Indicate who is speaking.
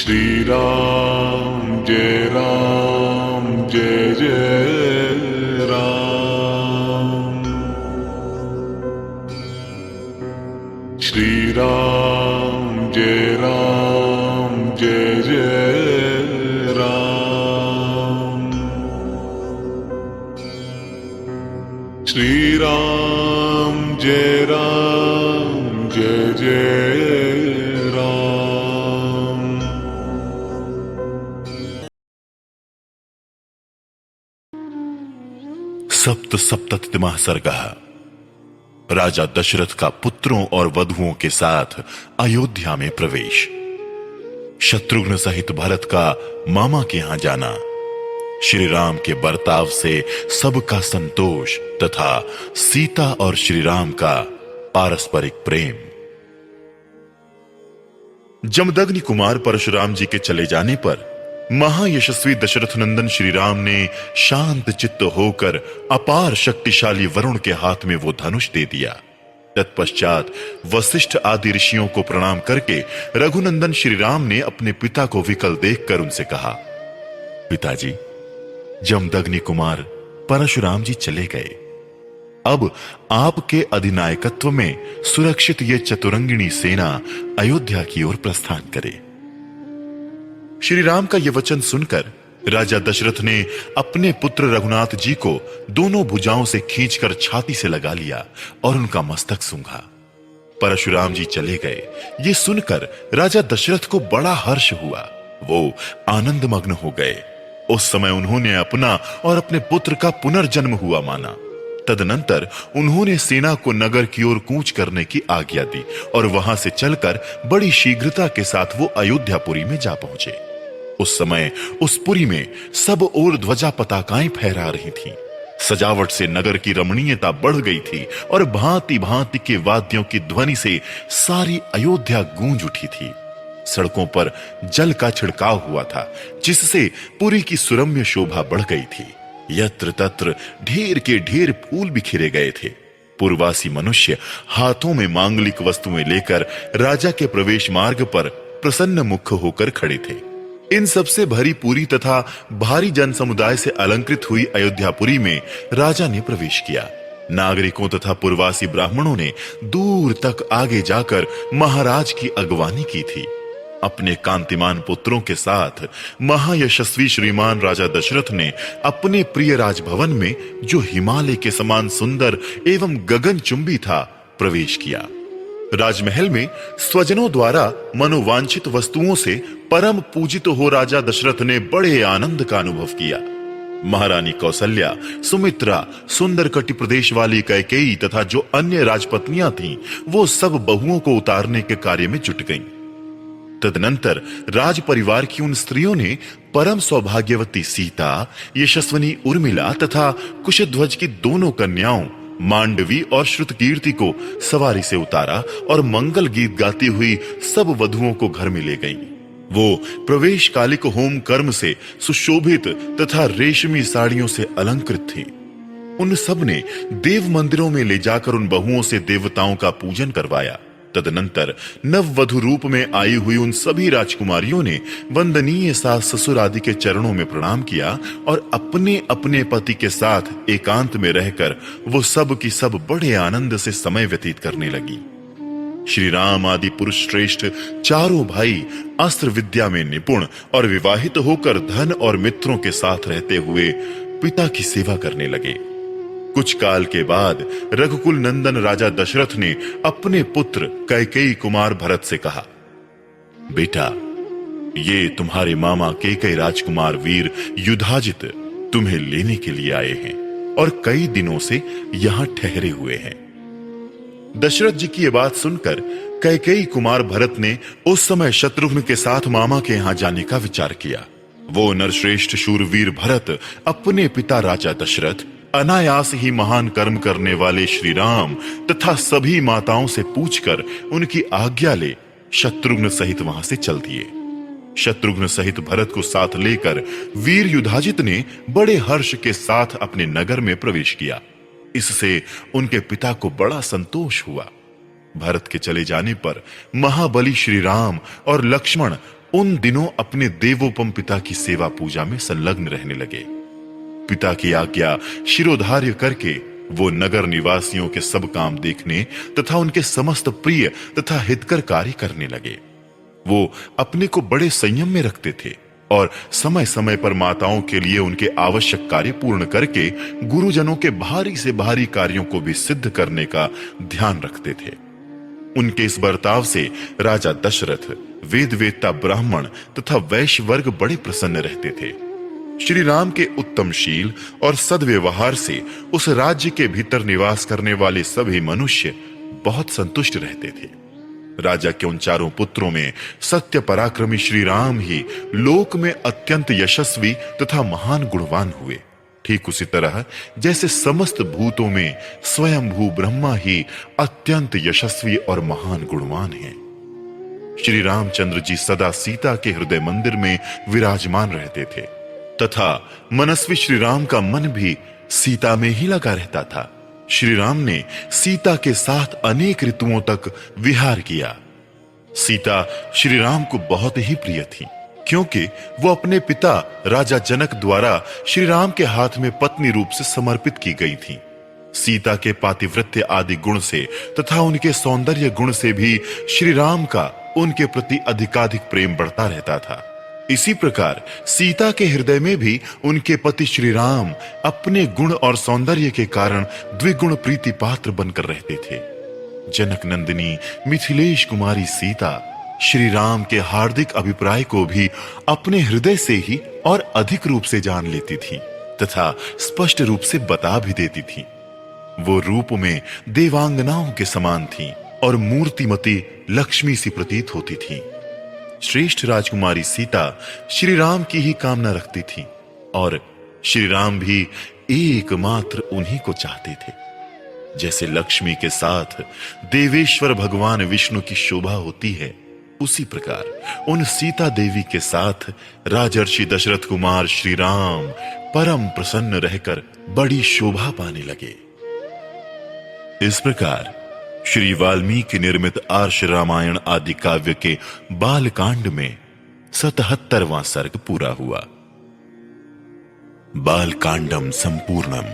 Speaker 1: श्री राम जय जय राम। श्री राम जय जय राम। श्री राम जय जय राम।
Speaker 2: सप्त सप्ततिमः सर्गः। राजा दशरथ का पुत्रों और वधुओं के साथ अयोध्या में प्रवेश। शत्रुघ्न सहित भरत का मामा के यहां जाना। श्री राम के बर्ताव से सबका संतोष तथा सीता और श्री राम का पारस्परिक प्रेम। जमदग्नि कुमार परशुराम जी के चले जाने पर महायशस्वी दशरथ नंदन श्री राम ने शांत चित्त होकर अपार शक्तिशाली वरुण के हाथ में वो धनुष दे दिया। तत्पश्चात वशिष्ठ आदि ऋषियों को प्रणाम करके रघुनंदन श्री राम ने अपने पिता को विकल देखकर उनसे कहा, पिताजी, जमदग्नि कुमार परशुराम जी चले गए। अब आपके अधिनायकत्व में सुरक्षित ये चतुरंगिणी सेना अयोध्या की ओर प्रस्थान करे। श्री राम का यह वचन सुनकर राजा दशरथ ने अपने पुत्र रघुनाथ जी को दोनों भुजाओं से खींचकर छाती से लगा लिया और उनका मस्तक सूंघा। परशुराम जी चले गए ये सुनकर राजा दशरथ को बड़ा हर्ष हुआ। वो आनंदमग्न हो गए। उस समय उन्होंने अपना और अपने पुत्र का पुनर्जन्म हुआ माना। तदनंतर उन्होंने सेना को नगर की ओर कूच करने की आज्ञा दी और वहां से चलकर बड़ी शीघ्रता के साथ वो अयोध्यापुरी में जा पहुंचे। उस समय उस पुरी में सब ओर ध्वजा पताकाएं फहरा रही थीं। सजावट से नगर की रमणीयता बढ़ गई थी और भांति भांति के वाद्यों की ध्वनि से सारी अयोध्या गूंज उठी थी। सड़कों पर जल का छिड़काव हुआ था, जिससे पुरी की सुरम्य शोभा बढ़ गई थी। यत्र तत्र ढेर के ढेर फूल बिखरे गए थे। पूर्वासी मनुष्य हाथों में मांगलिक वस्तुएं लेकर राजा के प्रवेश मार्ग पर प्रसन्न मुख होकर खड़े थे। इन सबसे भरी पूरी तथा भारी जन समुदाय से अलंकृत हुई अयोध्यापुरी में राजा ने प्रवेश किया। नागरिकों तथा पूर्वासी ब्राह्मणों ने दूर तक आगे जाकर महाराज की अगवानी की थी। अपने कांतिमान पुत्रों के साथ महायशस्वी श्रीमान राजा दशरथ ने अपने प्रिय राजभवन में, जो हिमालय के समान सुंदर एवं गगनचुंबी था, प्रवेश किया। राजमहल में स्वजनों द्वारा मनोवांछित वस्तुओं से परम पूजित हो राजा दशरथ ने बड़े आनंद का अनुभव किया। महारानी कौसल्या, सुमित्रा, सुंदर कटि प्रदेश वाली कैकेयी तथा जो अन्य राजपत्नियां थीं, वो सब बहुओं को उतारने के कार्य में जुट गईं। तदनंतर राज परिवार की उन स्त्रियों ने परम सौभाग्यवती सीता, यशस्वनी उर्मिला तथा कुशध्वज की दोनों कन्याओं मांडवी और श्रुतकीर्ति को सवारी से उतारा और मंगल गीत गाती हुई सब वधुओं को घर में ले गईं। वो प्रवेश कालिक होम कर्म से सुशोभित तथा रेशमी साड़ियों से अलंकृत थी। उन सब ने देव मंदिरों में ले जाकर उन बहुओं से देवताओं का पूजन करवाया। तदनंतर नववधु रूप में आई हुई उन सभी राजकुमारियों ने वंदनीय सास ससुर आदि के चरणों में प्रणाम किया और अपने अपने पति के साथ एकांत में रहकर वो सब की सब बड़े आनंद से समय व्यतीत करने लगी। श्री राम आदि पुरुष श्रेष्ठ चारों भाई अस्त्र विद्या में निपुण और विवाहित होकर धन और मित्रों के साथ रहते हुए पिता की सेवा करने लगे। कुछ काल के बाद रघुकुल नंदन राजा दशरथ ने अपने पुत्र कैकेयी कुमार भरत से कहा, बेटा, ये तुम्हारे मामा कैकेयी राजकुमार वीर युधाजित तुम्हें लेने के लिए आए हैं और कई दिनों से यहां ठहरे हुए हैं। दशरथ जी की यह बात सुनकर कैकेयी कुमार भरत ने उस समय शत्रुघ्न के साथ मामा के यहां जाने का विचार किया। वो नरश्रेष्ठ शूरवीर भरत अपने पिता राजा दशरथ, अनायास ही महान कर्म करने वाले श्री राम तथा सभी माताओं से पूछकर उनकी आज्ञा ले शत्रुघ्न सहित वहां से चल दिए। शत्रुघ्न सहित भरत को साथ लेकर वीर युधाजित ने बड़े हर्ष के साथ अपने नगर में प्रवेश किया। इससे उनके पिता को बड़ा संतोष हुआ। भरत के चले जाने पर महाबली श्री राम और लक्ष्मण उन दिनों अपने देवोपम पिता की सेवा पूजा में संलग्न रहने लगे। पिता की आज्ञा शिरोधार्य करके वो नगर निवासियों के सब काम देखने तथा उनके समस्त प्रिय तथा हितकर कार्य करने लगे। वो अपने को बड़े संयम में रखते थे और समय समय पर माताओं के लिए उनके आवश्यक कार्य पूर्ण करके गुरुजनों के भारी से भारी कार्यों को भी सिद्ध करने का ध्यान रखते थे। उनके इस बर्ताव से राजा दशरथ, वेद वेत्ता ब्राह्मण तथा वैश्य वर्ग बड़े प्रसन्न रहते थे। श्री राम के उत्तमशील और सद्व्यवहार से उस राज्य के भीतर निवास करने वाले सभी मनुष्य बहुत संतुष्ट रहते थे। राजा के उन चारों पुत्रों में सत्य पराक्रमी श्री राम ही लोक में अत्यंत यशस्वी तथा महान गुणवान हुए। ठीक उसी तरह जैसे समस्त भूतों में स्वयंभू ब्रह्मा ही अत्यंत यशस्वी और महान गुणवान हैं। श्री रामचंद्र जी सदा सीता के हृदय मंदिर में विराजमान रहते थे तथा मनस्वी श्री राम का मन भी सीता में ही लगा रहता था। श्री राम ने सीता के साथ अनेक ऋतुओं तक विहार किया। सीता श्री राम को बहुत ही प्रिय थी, क्योंकि वो अपने पिता राजा जनक द्वारा श्री राम के हाथ में पत्नी रूप से समर्पित की गई थी। सीता के पातिव्रत्य आदि गुण से तथा उनके सौंदर्य गुण से भी श्री राम का उनके प्रति अधिकाधिक प्रेम बढ़ता रहता था। इसी प्रकार सीता के हृदय में भी उनके पति श्री राम अपने गुण और सौंदर्य के कारण द्विगुण प्रीति पात्र बनकर रहते थे। जनक नंदिनी मिथिलेश कुमारी सीता श्री राम के हार्दिक अभिप्राय को भी अपने हृदय से ही और अधिक रूप से जान लेती थी तथा स्पष्ट रूप से बता भी देती थी। वो रूप में देवांगनाओं के समान थी और मूर्तिमती लक्ष्मी सी प्रतीत होती थी। श्रेष्ठ राजकुमारी सीता श्री राम की ही कामना रखती थी और श्री राम भी एकमात्र उन्हीं को चाहते थे। जैसे लक्ष्मी के साथ देवेश्वर भगवान विष्णु की शोभा होती है, उसी प्रकार उन सीता देवी के साथ राजर्षि दशरथ कुमार श्री राम परम प्रसन्न रहकर बड़ी शोभा पाने लगे। इस प्रकार श्री वाल्मीकि निर्मित आर्ष रामायण आदि काव्य के बालकांड में 77वां सर्ग पूरा हुआ। बालकांडम संपूर्णम।